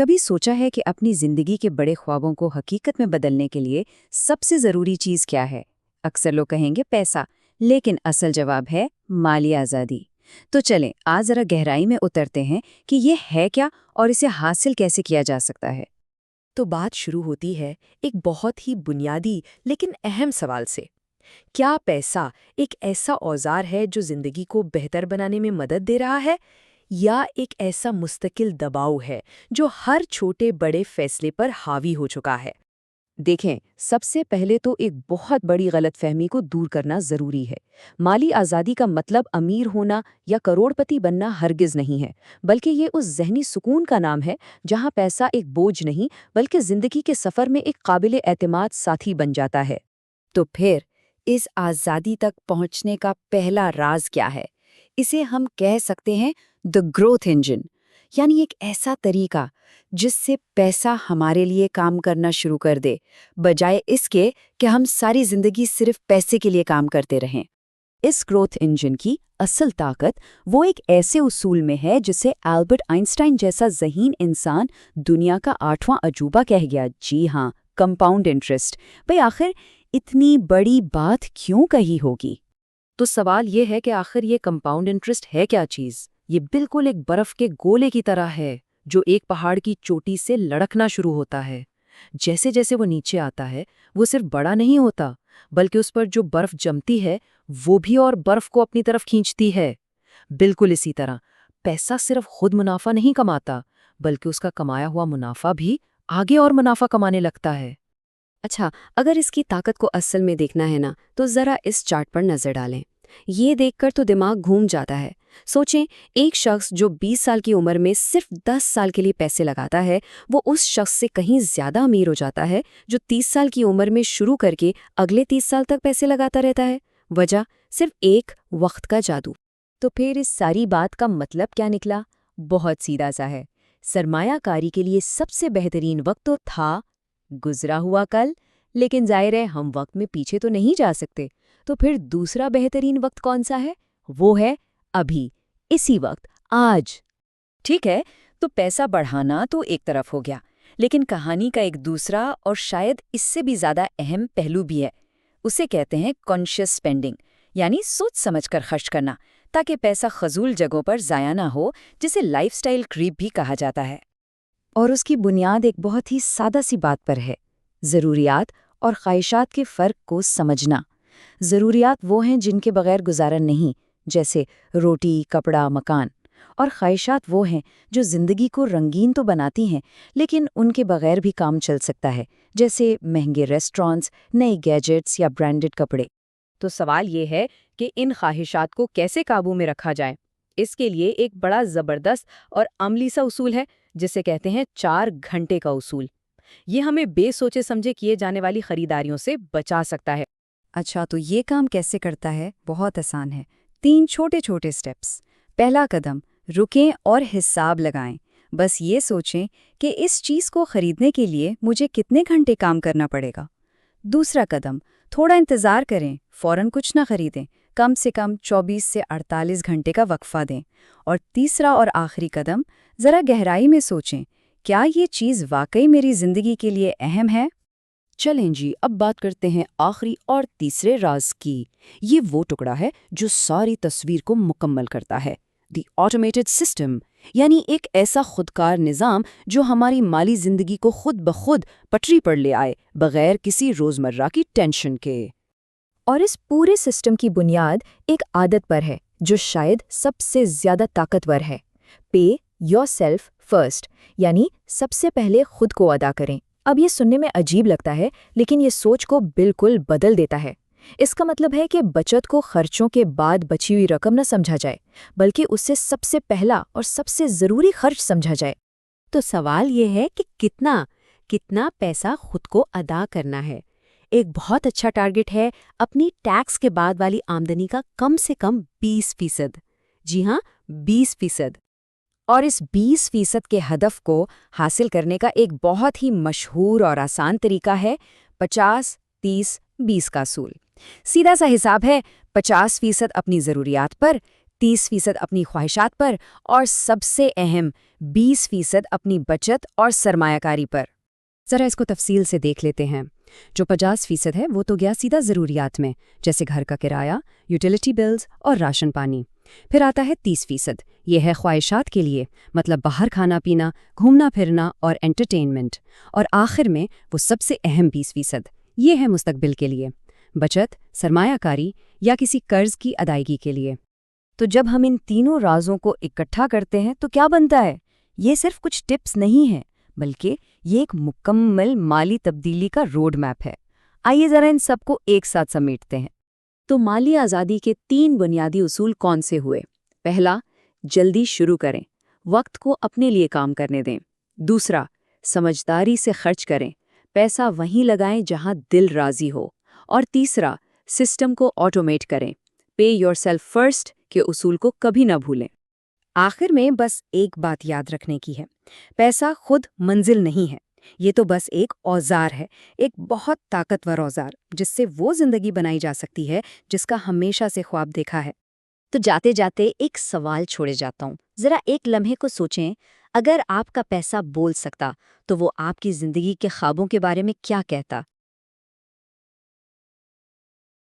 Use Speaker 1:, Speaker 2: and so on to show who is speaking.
Speaker 1: کبھی سوچا ہے کہ اپنی زندگی کے بڑے خوابوں کو حقیقت میں بدلنے کے لیے سب سے ضروری چیز کیا ہے؟ اکثر لوگ کہیں گے پیسہ، لیکن اصل جواب ہے مالی آزادی۔ تو چلیں آج ذرا گہرائی میں اترتے ہیں کہ یہ ہے کیا اور اسے حاصل کیسے کیا جا سکتا ہے۔
Speaker 2: تو بات شروع ہوتی ہے ایک بہت ہی بنیادی لیکن اہم سوال سے۔ کیا پیسہ ایک ایسا اوزار ہے جو زندگی کو بہتر بنانے میں مدد دے رہا ہے، یا ایک ایسا مستقل دباؤ ہے جو ہر چھوٹے بڑے فیصلے پر حاوی ہو چکا ہے؟
Speaker 1: دیکھیں، سب سے پہلے تو ایک بہت بڑی غلط فہمی کو دور کرنا ضروری ہے۔ مالی آزادی کا مطلب امیر ہونا یا کروڑ پتی بننا ہرگز نہیں ہے، بلکہ یہ اس ذہنی سکون کا نام ہے جہاں پیسہ ایک بوجھ نہیں بلکہ زندگی کے سفر میں ایک قابل اعتماد ساتھی بن جاتا ہے۔ تو پھر اس آزادی تک پہنچنے کا پہلا راز کیا ہے؟ اسے ہم کہہ سکتے ہیں دی گروتھ انجن، یعنی ایک ایسا طریقہ جس سے پیسہ ہمارے لیے کام کرنا شروع کر دے، بجائے اس کے کہ ہم ساری زندگی صرف پیسے کے لیے کام کرتے رہیں۔ اس گروتھ انجن کی اصل طاقت وہ ایک ایسے اصول میں ہے جسے البرٹ آئنسٹائن جیسا ذہین انسان دنیا کا 8واں عجوبہ کہہ گیا۔ جی ہاں، کمپاؤنڈ انٹرسٹ۔ بھئی آخر اتنی بڑی بات کیوں کہی ہوگی؟
Speaker 2: تو سوال یہ ہے کہ آخر یہ کمپاؤنڈ انٹرسٹ ہے کیا چیز؟ یہ بالکل ایک برف کے گولے کی طرح ہے جو ایک پہاڑ کی چوٹی سے لڑکنا شروع ہوتا ہے۔ جیسے جیسے وہ نیچے آتا ہے وہ صرف بڑا نہیں ہوتا، بلکہ اس پر جو برف جمتی ہے وہ بھی اور برف کو اپنی طرف کھینچتی ہے۔ بالکل اسی طرح پیسہ صرف خود منافع نہیں کماتا، بلکہ اس کا کمایا ہوا منافع بھی آگے اور منافع کمانے لگتا ہے۔
Speaker 3: اچھا، اگر اس کی طاقت کو اصل میں دیکھنا ہے نا، تو ذرا اس چارٹ پر نظر ڈالیں۔ یہ دیکھ کر تو دماغ گھوم جاتا ہے۔ سوچیں، ایک شخص جو 20 سال کی عمر میں صرف 10 سال کے لیے پیسے لگاتا ہے، وہ اس شخص سے کہیں زیادہ امیر ہو جاتا ہے جو 30 سال کی عمر میں شروع کر کے اگلے 30 سال تک پیسے لگاتا رہتا ہے۔ وجہ صرف ایک وقت کا جادو۔
Speaker 1: تو پھر اس ساری بات کا مطلب کیا نکلا؟ بہت سیدھا سا ہے۔ سرمایہ کاری کے لیے سب سے بہترین وقت تو تھا گزرا ہوا کل، لیکن ظاہر ہے ہم وقت میں پیچھے تو نہیں جا سکتے۔ تو پھر دوسرا بہترین وقت کون سا ہے؟ وہ ہے ابھی، اسی وقت، آج۔ ٹھیک ہے، تو پیسہ بڑھانا تو ایک طرف ہو گیا، لیکن کہانی کا ایک دوسرا اور شاید اس سے بھی زیادہ اہم پہلو بھی ہے۔ اسے کہتے ہیں کانشیس اسپینڈنگ، یعنی سوچ سمجھ کر خرچ کرنا، تاکہ پیسہ فضول جگہوں پر ضائع نہ ہو، جسے لائف سٹائل کریپ بھی کہا جاتا ہے۔ اور اس کی بنیاد ایک بہت ہی سادہ سی بات پر ہے: ضروریات اور خواہشات کے فرق کو سمجھنا۔ ضروریات وہ ہیں جن کے بغیر گزارا نہیں، جیسے روٹی، کپڑا، مکان۔ اور خواہشات وہ ہیں جو زندگی کو رنگین تو بناتی ہیں، لیکن ان کے بغیر بھی کام چل سکتا ہے، جیسے مہنگے ریسٹورانٹس، نئے گیجٹس یا برانڈڈ کپڑے۔ تو سوال یہ ہے کہ ان خواہشات کو کیسے قابو میں رکھا جائے؟ اس کے لیے ایک بڑا زبردست اور عملی سا اصول ہے جسے کہتے ہیں 4 گھنٹے کا اصول۔ یہ ہمیں بے سوچے سمجھے کیے جانے والی خریداریوں سے بچا سکتا ہے۔ اچھا، تو یہ کام کیسے کرتا ہے؟ بہت آسان ہے۔ 3 چھوٹے چھوٹے سٹیپس۔ پہلا قدم، رکیں اور حساب لگائیں۔ بس یہ سوچیں کہ اس چیز کو خریدنے کے لیے مجھے کتنے گھنٹے کام کرنا پڑے گا۔ دوسرا قدم، تھوڑا انتظار کریں، فوراً کچھ نہ خریدیں، کم سے کم 24 سے 48 گھنٹے کا وقفہ دیں۔ اور تیسرا اور آخری قدم، ذرا گہرائی میں سوچیں، کیا یہ چیز واقعی میری زندگی کے لیے اہم ہے؟ چلیں جی، اب بات کرتے ہیں آخری اور تیسرے راز کی۔ یہ وہ ٹکڑا ہے جو ساری تصویر کو مکمل کرتا ہے، دی آٹومیٹڈ سسٹم، یعنی ایک ایسا خودکار نظام جو ہماری مالی زندگی کو خود بخود پٹری پر لے آئے، بغیر کسی روزمرہ کی ٹینشن کے۔ اور اس پورے سسٹم کی بنیاد ایک عادت پر ہے جو شاید سب سے زیادہ طاقتور ہے: پے یور سیلف فرسٹ، یعنی سب سے پہلے خود کو ادا کریں۔ اب یہ سننے میں عجیب لگتا ہے، لیکن یہ سوچ کو بالکل بدل دیتا ہے۔ اس کا مطلب ہے کہ بچت کو خرچوں کے بعد بچی ہوئی رقم نہ سمجھا جائے، بلکہ اسے سب سے پہلا اور سب سے ضروری خرچ سمجھا جائے۔
Speaker 3: تو سوال یہ ہے کہ کتنا پیسہ خود کو ادا کرنا ہے؟ ایک بہت اچھا ٹارگٹ ہے اپنی ٹیکس کے بعد والی آمدنی کا کم سے کم 20%۔ جی ہاں، 20%۔
Speaker 1: اور اس 20% کے ہدف کو حاصل کرنے کا ایک بہت ہی مشہور اور آسان طریقہ ہے 50-30-20 کا اصول۔ سیدھا سا حساب ہے: 50% اپنی ضروریات پر، 30% اپنی خواہشات پر اور سب سے اہم 20% اپنی بچت اور سرمایہ کاری پر۔
Speaker 3: ذرا اس کو تفصیل سے دیکھ لیتے ہیں۔ جو 50% ہے وہ تو گیا سیدھا ضروریات میں، جیسے گھر کا کرایہ، یوٹیلیٹی بلز اور راشن پانی۔ پھر آتا ہے 30%، یہ ہے خواہشات کے لیے، مطلب باہر کھانا پینا، گھومنا پھرنا اور انٹرٹینمنٹ۔ اور آخر میں وہ سب سے اہم 20%، یہ ہے مستقبل کے لیے، بچت، سرمایہ کاری یا کسی قرض کی ادائیگی کے لیے۔
Speaker 1: تو جب ہم ان تینوں رازوں کو اکٹھا کرتے ہیں تو کیا بنتا ہے؟ یہ صرف کچھ ٹپس نہیں ہیں، بلکہ یہ ایک مکمل مالی تبدیلی کا روڈ میپ ہے۔ آئیے ذرا ان سب کو ایک ساتھ سمیٹتے ہیں۔ تو مالی آزادی کے 3 بنیادی اصول کون سے ہوئے؟ پہلا، جلدی شروع کریں، وقت کو اپنے لیے کام کرنے دیں۔ دوسرا، سمجھداری سے خرچ کریں، پیسہ وہیں لگائیں جہاں دل راضی ہو۔ اور تیسرا، سسٹم کو آٹومیٹ کریں، پے یور سیلف فرسٹ کے اصول کو کبھی نہ بھولیں۔
Speaker 3: آخر میں بس ایک بات یاد رکھنے کی ہے، پیسہ خود منزل نہیں ہے، یہ تو بس ایک اوزار ہے، ایک بہت طاقتور اوزار، جس سے وہ زندگی بنائی جا سکتی ہے جس کا ہمیشہ سے خواب دیکھا ہے۔
Speaker 1: تو جاتے جاتے ایک سوال چھوڑے جاتا ہوں، ذرا ایک لمحے کو سوچیں، اگر آپ کا پیسہ بول سکتا تو وہ آپ کی زندگی کے خوابوں کے بارے میں کیا کہتا؟